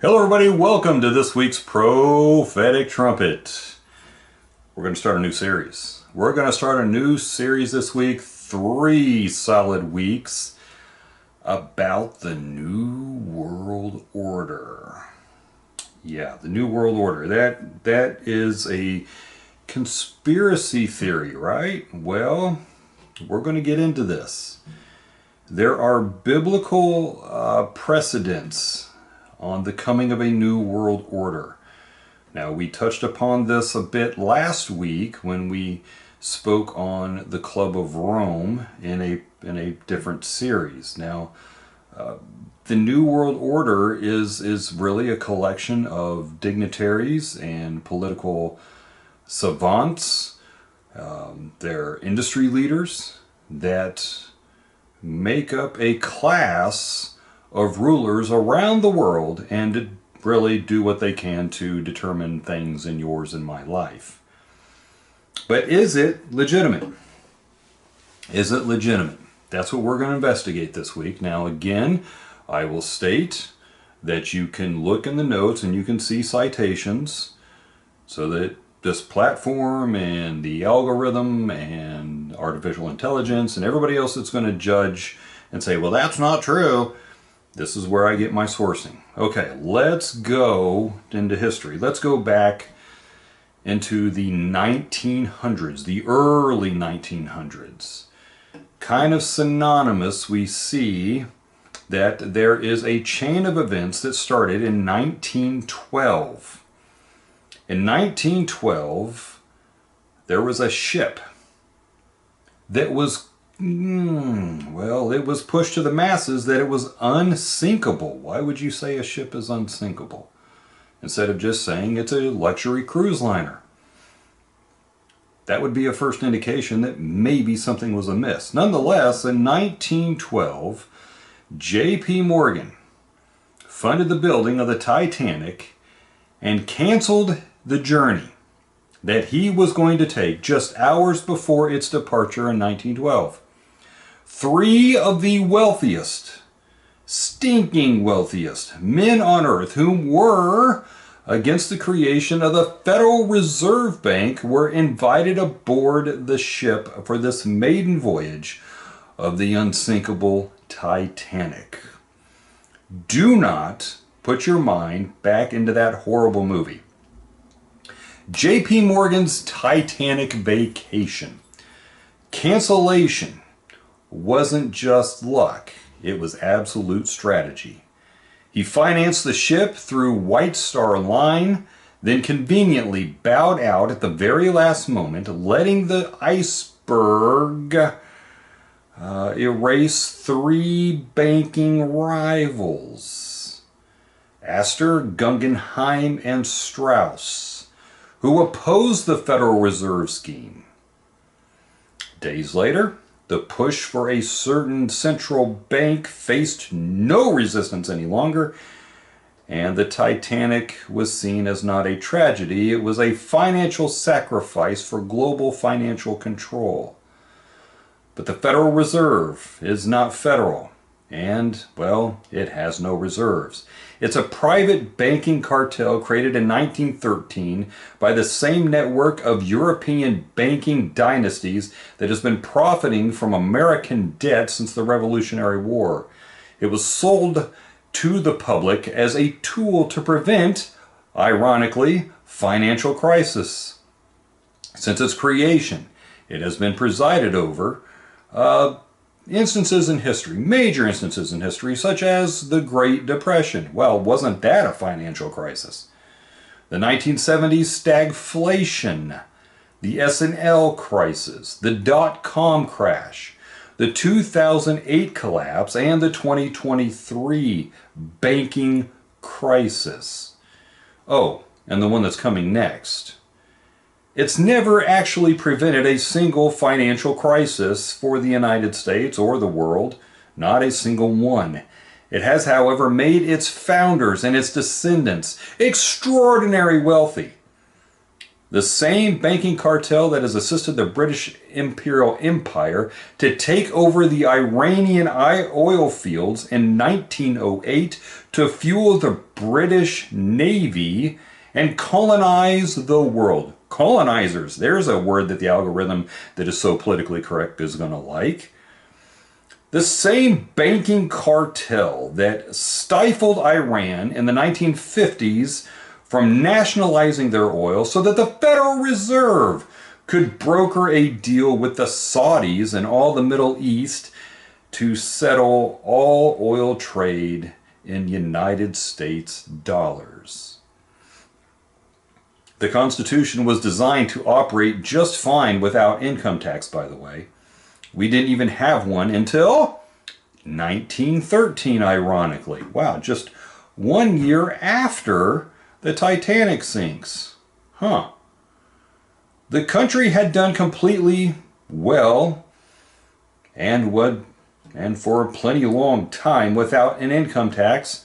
Hello everybody, welcome to this week's Prophetic Trumpet. We're going to start a new series. We're going to start a new series this week, 3 solid weeks, about the New World Order. Yeah, the New World Order. That is a conspiracy theory, right? Well, we're going to get into this. There are biblical precedents on the coming of a new world order. Now, we touched upon this a bit last week when we spoke on the Club of Rome in a different series. Now, the New World Order is really a collection of dignitaries and political savants, they're industry leaders that make up a class of rulers around the world and to really do what they can to determine things in yours and my life. But is it legitimate? Is it legitimate? That's what we're going to investigate this week. Now again, I will state that you can look in the notes and you can see citations so that this platform and the algorithm and artificial intelligence and everybody else that's going to judge and say, well, that's not true. This is where I get my sourcing. Okay, let's go into history. Let's go back into the 1900s, the early 1900s. Kind of synonymous, we see that there is a chain of events that started in 1912. In 1912, there was a ship that was well, it was pushed to the masses that it was unsinkable. Why would you say a ship is unsinkable? Instead of just saying it's a luxury cruise liner. That would be a first indication that maybe something was amiss. Nonetheless, in 1912, J.P. Morgan funded the building of the Titanic and canceled the journey that he was going to take just hours before its departure in 1912. 3 of the wealthiest, stinking wealthiest men on earth, whom were against the creation of the Federal Reserve Bank, were invited aboard the ship for this maiden voyage of the unsinkable Titanic. Do not put your mind back into that horrible movie. J.P. Morgan's Titanic Vacation. Cancellation wasn't just luck, it was absolute strategy. He financed the ship through White Star Line, then conveniently bowed out at the very last moment, letting the iceberg erase 3 banking rivals, Astor, Guggenheim, and Strauss, who opposed the Federal Reserve scheme. Days later, the push for a certain central bank faced no resistance any longer, and the Titanic was seen as not a tragedy, it was a financial sacrifice for global financial control. But the Federal Reserve is not federal, and, well, it has no reserves. It's a private banking cartel created in 1913 by the same network of European banking dynasties that has been profiting from American debt since the Revolutionary War. It was sold to the public as a tool to prevent, ironically, financial crisis. Since its creation, it has been presided over instances in history, major instances in history, such as the Great Depression. Well, wasn't that a financial crisis? The 1970s stagflation, the S&L crisis, the dot-com crash, the 2008 collapse, and the 2023 banking crisis. Oh, and the one that's coming next. It's never actually prevented a single financial crisis for the United States or the world, not a single one. It has, however, made its founders and its descendants extraordinarily wealthy. The same banking cartel that has assisted the British Imperial Empire to take over the Iranian oil fields in 1908 to fuel the British Navy and colonize the world. Colonizers, there's a word that the algorithm that is so politically correct is going to like. The same banking cartel that stifled Iran in the 1950s from nationalizing their oil so that the Federal Reserve could broker a deal with the Saudis and all the Middle East to settle all oil trade in United States dollars. The Constitution was designed to operate just fine without income tax, by the way. We didn't even have one until 1913, ironically. Wow, just 1 year after the Titanic sinks. Huh. The country had done completely well and for a plenty long time without an income tax,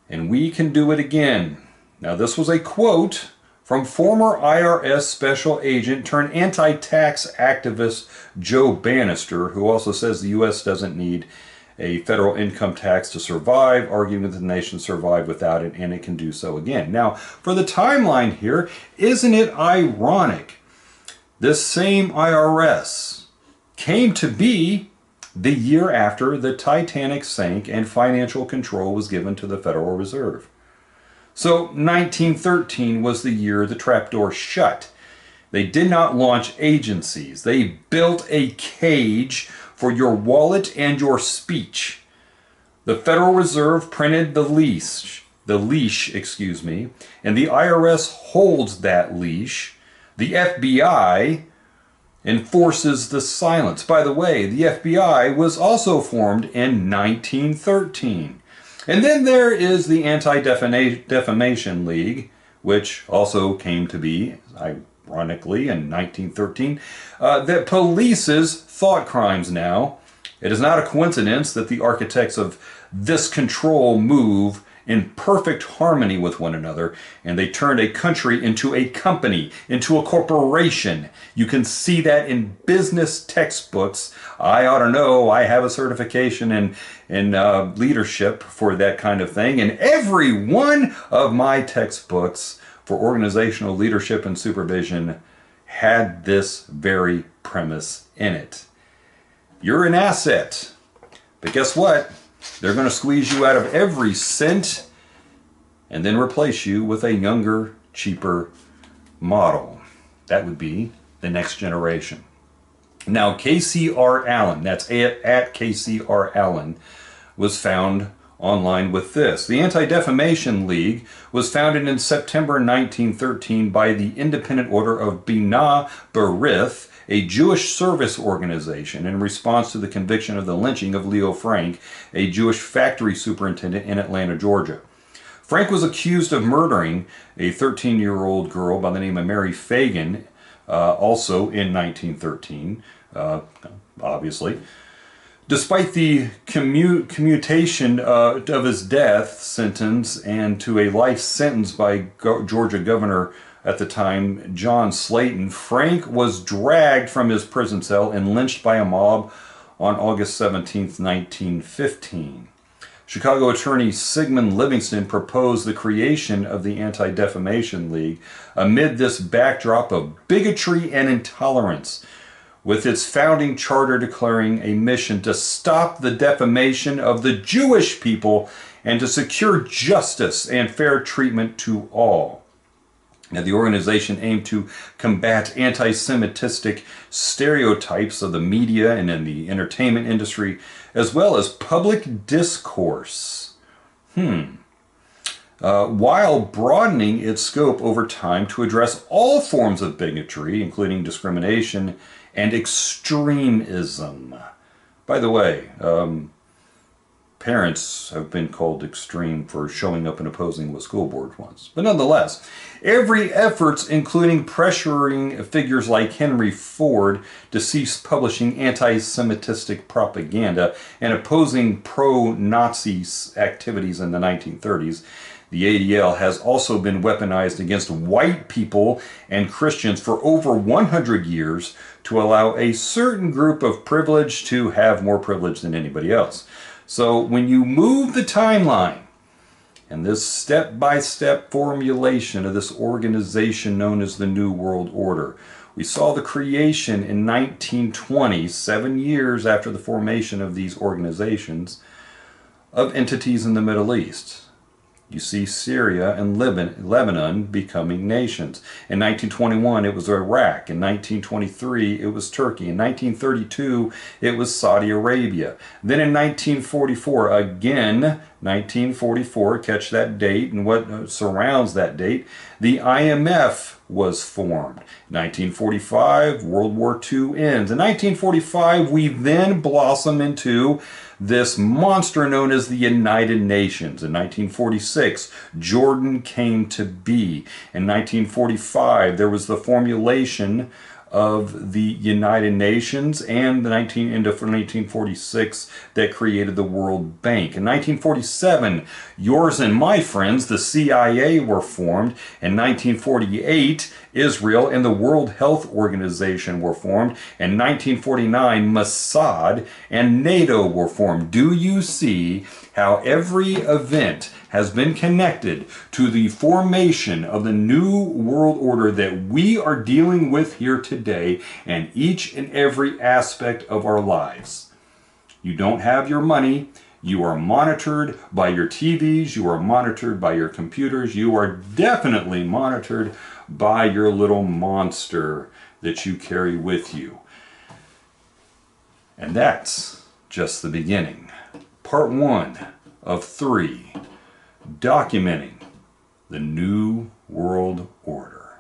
and we can do it again. Now, this was a quote from former IRS special agent turned anti-tax activist Joe Bannister, who also says the U.S. doesn't need a federal income tax to survive, arguing that the nation survived without it, and it can do so again. Now, for the timeline here, isn't it ironic? This same IRS came to be the year after the Titanic sank and financial control was given to the Federal Reserve. So 1913 was the year the trapdoor shut. They did not launch agencies. They built a cage for your wallet and your speech. The Federal Reserve printed the leash, and the IRS holds that leash. The FBI enforces the silence. By the way, the FBI was also formed in 1913. And then there is the Anti-Defamation League, which also came to be, ironically, in 1913, that polices thought crimes now. It is not a coincidence that the architects of this control move in perfect harmony with one another, and they turned a country into a company, into a corporation. You can see that in business textbooks. I ought to know. I have a certification in leadership for that kind of thing, and every one of my textbooks for organizational leadership and supervision had this very premise in it. You're an asset, but guess what? They're going to squeeze you out of every cent and then replace you with a younger, cheaper model. That would be the next generation. Now, KCR Allen, that's at KCR Allen, was found online with this. The Anti-Defamation League was founded in September 1913 by the Independent Order of B'nai B'rith, a Jewish service organization, in response to the conviction of the lynching of Leo Frank, a Jewish factory superintendent in Atlanta, Georgia. Frank was accused of murdering a 13-year-old girl by the name of Mary Fagan, also in 1913, obviously. Despite the commutation of his death sentence and to a life sentence by Georgia Governor at the time, John Slayton, Frank was dragged from his prison cell and lynched by a mob on August 17, 1915. Chicago attorney Sigmund Livingston proposed the creation of the Anti-Defamation League amid this backdrop of bigotry and intolerance, with its founding charter declaring a mission to stop the defamation of the Jewish people and to secure justice and fair treatment to all. Now, the organization aimed to combat anti-Semitic stereotypes of the media and in the entertainment industry, as well as public discourse, while broadening its scope over time to address all forms of bigotry, including discrimination and extremism. By the way, parents have been called extreme for showing up and opposing the school board once. But nonetheless, every efforts, including pressuring figures like Henry Ford to cease publishing anti-Semitic propaganda and opposing pro-Nazi activities in the 1930s, The ADL has also been weaponized against white people and Christians for over 100 years to allow a certain group of privilege to have more privilege than anybody else. So when you move the timeline, and this step-by-step formulation of this organization known as the New World Order, we saw the creation in 1920, 7 years after the formation of these organizations, of entities in the Middle East. You see Syria and Lebanon becoming nations. In 1921, it was Iraq. In 1923, it was Turkey. In 1932, it was Saudi Arabia. Then in 1944, again, 1944, catch that date and what surrounds that date, the IMF was formed. In 1945, World War II ends. In 1945, we then blossom into this monster known as the United Nations. In 1946, Jordan came to be. In 1945, there was the formulation of the United Nations, and the 1946 that created the World Bank. In 1947, yours and my friends, the CIA, were formed. In 1948, Israel and the World Health Organization were formed. In 1949, Mossad and NATO were formed. Do you see how every event has been connected to the formation of the New World Order that we are dealing with here today and each and every aspect of our lives? You don't have your money. You are monitored by your TVs. You are monitored by your computers. You are definitely monitored by your little monster that you carry with you. And that's just the beginning. Part 1 of 3. Documenting the New World Order.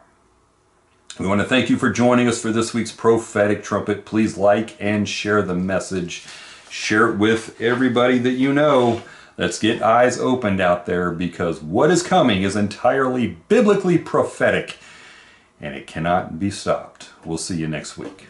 We want to thank you for joining us for this week's Prophetic Trumpet. Please like and share the message. Share it with everybody that you know. Let's get eyes opened out there, because what is coming is entirely biblically prophetic and it cannot be stopped. We'll see you next week.